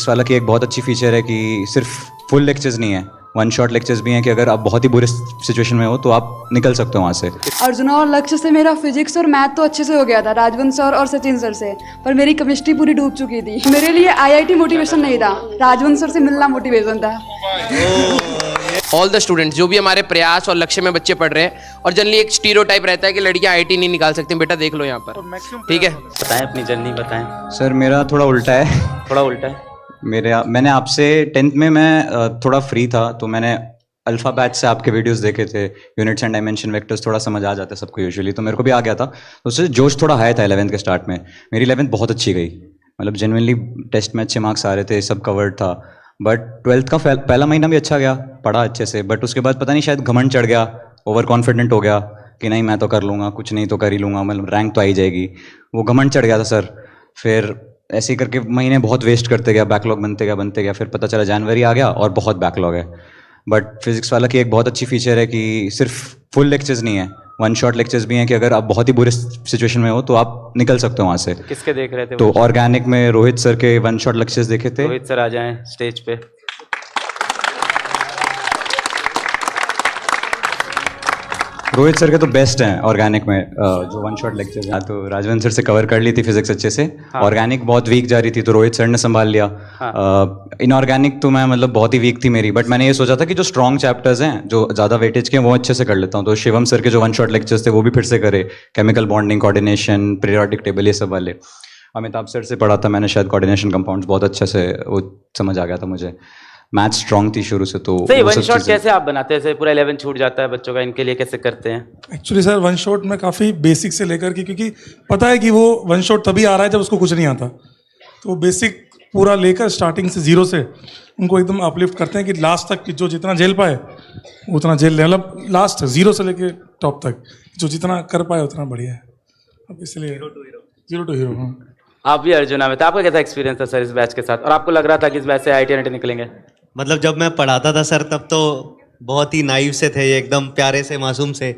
इस वाला की एक बहुत अच्छी फीचर है कि सिर्फ फुल लेक्चर्स नहीं है, वन शॉट लेक्चर्स भी हैं कि अगर आप बहुत ही बुरे सिचुएशन में हो तो आप निकल सकते हो वहाँ से। अर्जुना और लक्ष्य से मेरा फिजिक्स और मैथ तो अच्छे से हो गया था, राजवंश सर और सचिन सर से, पर मेरी केमिस्ट्री पूरी डूब चुकी थी। मेरे लिए आईआईटी मोटिवेशन नहीं था, राजवंश सर से मिलना मोटिवेशन था। ऑल द स्टूडेंट्स जो भी हमारे प्रयास और लक्ष्य में बच्चे पढ़ रहे हैं, और जनरली एक स्टीरियोटाइप रहता है कि लड़कियां आईआईटी नहीं निकाल सकती। बेटा देख लो यहाँ पर, ठीक है। बताएं अपनी जर्नी बताएं। सर मेरा थोड़ा उल्टा है। थोड़ा उल्टा है। मैंने आपसे 10th में मैं थोड़ा फ्री था तो मैंने अल्फ़ा बैच से आपके वीडियोस देखे थे, यूनिट्स एंड डायमेंशन वेक्टर्स थोड़ा समझ आ जाता है सबको यूजुअली, तो मेरे को भी आ गया था। तो उससे जोश थोड़ा हाई था 11th के स्टार्ट में। मेरी 11th बहुत अच्छी गई, मतलब जेन्युइनली टेस्ट में अच्छे मार्क्स आ रहे थे, सब कवर्ड था। बट 12th का पहला महीना भी अच्छा गया, पढ़ा अच्छे से, बट उसके बाद पता नहीं शायद घमंड चढ़ गया, ओवर कॉन्फिडेंट हो गया कि नहीं मैं तो कर लूँगा, कुछ नहीं तो कर ही लूँगा, मतलब रैंक तो आ ही जाएगी। वो घमंड चढ़ गया था सर। फिर ऐसे ही करके महीने बहुत वेस्ट करते गया, बैकलॉग बनते गया। फिर पता चला जनवरी आ गया और बहुत बैकलॉग है। बट फिजिक्स वाला की एक बहुत अच्छी फीचर है कि सिर्फ फुल लेक्चर्स नहीं है, वन शॉट लेक्चर्स भी हैं कि अगर आप बहुत ही बुरे सिचुएशन में हो तो आप निकल सकते हो वहाँ से। किसके देख रहे थे? तो ऑर्गेनिक में रोहित सर के वन शॉट लेक्चर्स देखे थे। रोहित सर आ जाएं स्टेज पे। रोहित सर के तो बेस्ट हैं ऑर्गेनिक में, जो वन शॉट लेक्चर्स हैं। तो राजवंश सर से कवर कर ली थी फिजिक्स अच्छे से। ऑर्गेनिक बहुत वीक जा रही थी तो रोहित सर ने संभाल लिया। इनऑर्गेनिक तो मैं मतलब बहुत ही वीक थी मेरी, बट मैंने ये सोचा था कि जो स्ट्रॉन्ग चैप्टर्स हैं, जो ज़्यादा वेटेज के हैं, वो अच्छे से कर लेता हूँ। तो शिवम सर के जो वन शॉट लेक्चर्स थे वो भी फिर से करे, chemical bonding, coordination, periodic table, ये सब वाले। अमिताभ सर से पढ़ा था मैंने शायद कोऑर्डिनेशन कंपाउंड्स, बहुत अच्छे से वो समझ आ गया था मुझे। मैथ स्ट्रॉन्ग थी शुरू से। तो सही वन शॉट कैसे आप बनाते हैं? पूरा 11 छूट जाता है बच्चों का, इनके लिए कैसे करते हैं? एक्चुअली सर वन शॉट में काफ़ी बेसिक से लेकर के, क्योंकि पता है कि वो वन शॉट तभी आ रहा है जब उसको कुछ नहीं आता, तो बेसिक पूरा लेकर स्टार्टिंग से जीरो से उनको एकदम अपलिफ्ट करते हैं कि लास्ट तक जो जितना झेल पाए उतना झेल ले, मतलब लास्ट जीरो से लेके टॉप तक जो जितना कर पाए उतना बढ़िया है। अब इसलिए जीरो टू हीरो। हाँ, आप भी अर्जुना में था, आपका कैसा एक्सपीरियंस था सर इस बैच के साथ? और आपको लग रहा था कि इस बैच से आईआईटी निकलेंगे? मतलब जब मैं पढ़ाता था सर तब तो बहुत ही नाइव से थे, एकदम प्यारे से, मासूम से।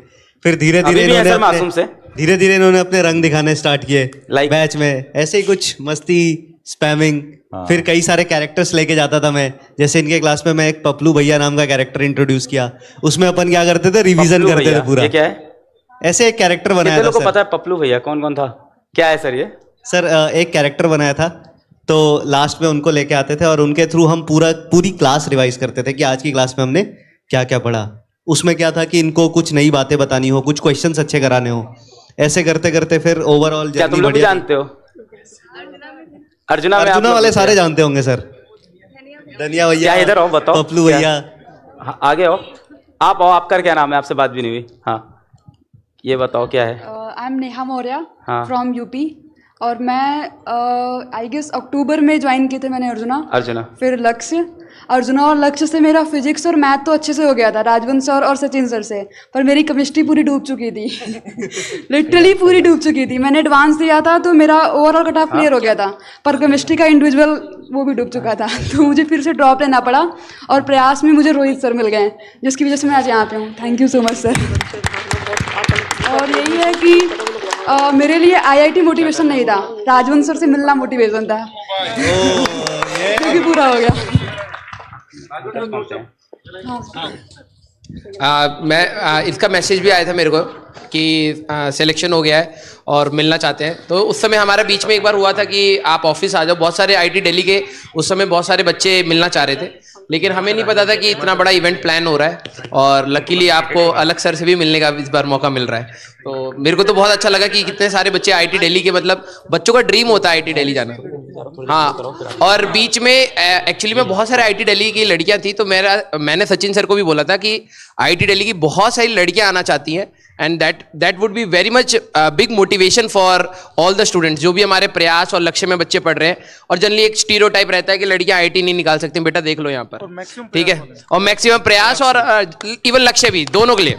फिर धीरे धीरे इन्होंने अपने रंग दिखाने स्टार्ट किए बैच में, ऐसे ही कुछ मस्ती, स्पैमिंग। फिर कई सारे कैरेक्टर्स लेके जाता था मैं, जैसे इनके क्लास में मैं एक पपलू भैया नाम का कैरेक्टर इंट्रोड्यूस किया। उसमें अपन क्या करते थे, रिवीजन करते थे पूरा। क्या है? ऐसे एक कैरेक्टर बनाया था। पता है पपलू भैया कौन कौन था? क्या है सर ये? सर एक कैरेक्टर बनाया था, तो लास्ट में उनको लेके आते थे और उनके थ्रू हम पूरी क्लास रिवाइज करते थे कि आज की क्लास में हमने क्या क्या पढ़ा। उसमें क्या था कि इनको कुछ नई बातें बतानी हो, कुछ क्वेश्चंस अच्छे कराने हो। ऐसे करते करते फिर ओवरऑल क्या तुम लोग भी जानते हो? अर्जुना वाले सारे जानते होंगे सर। धनिया भैया, इधर आओ बताओ। पपलू भैया, आगे आओ। आप आओ, आपका क्या नाम है? आपसे बात भी नहीं हुई। हाँ, ये बताओ क्या है? I am Neha Maurya from UP, और मैं आई गेस अक्टूबर में ज्वाइन किए थे मैंने अर्जुना। फिर लक्ष्य। अर्जुना और लक्ष्य से मेरा फिजिक्स और मैथ तो अच्छे से हो गया था, राजवंश सर और सचिन सर से, पर मेरी केमिस्ट्री पूरी डूब चुकी थी। लिटरली पूरी डूब चुकी थी। मैंने एडवांस दिया था तो मेरा ओवरऑल कट ऑफ क्लियर हो गया था, पर केमिस्ट्री का इंडिविजुअल वो भी डूब चुका था। तो मुझे फिर से ड्रॉप लेना पड़ा, और प्रयास में मुझे रोहित सर मिल गए, जिसकी वजह से मैं आज यहाँ पे हूँ। Thank you so much sir. और यही है कि मेरे लिए आईआईटी मोटिवेशन नहीं था, राजवंश सर से मिलना मोटिवेशन था, क्योंकि पूरा हो गया। इसका मैसेज भी आया था मेरे को कि सिलेक्शन हो गया है और मिलना चाहते हैं। तो उस समय हमारे बीच में एक बार हुआ था कि आप ऑफिस आ जाओ, बहुत सारे आईटी दिल्ली के उस समय बहुत सारे बच्चे मिलना चाह रहे थे, लेकिन हमें नहीं पता था कि इतना बड़ा इवेंट प्लान हो रहा है। और लकीली आपको अलग सर से भी मिलने का इस बार मौका मिल रहा है। तो मेरे को तो बहुत अच्छा लगा कि कितने सारे बच्चे आईटी दिल्ली के, मतलब बच्चों का ड्रीम होता है आईटी दिल्ली जाना। हाँ, और बीच में एक्चुअली में बहुत सारे आईटी दिल्ली की लड़कियां थी, तो मैंने सचिन सर को भी बोला था कि आईटी दिल्ली की बहुत सारी लड़कियां आना चाहती हैं, and that would be very much big motivation for all the students जो भी हमारे प्रयास और लक्ष्य में बच्चे पढ़ रहे हैं। और जनरली एक स्टीरियोटाइप रहता है कि लड़कियां आईआईटी नहीं निकाल सकती। बेटा देख लो यहाँ पर, ठीक है। और मैक्सिमम प्रयास और इवन लक्ष्य भी, दोनों के लिए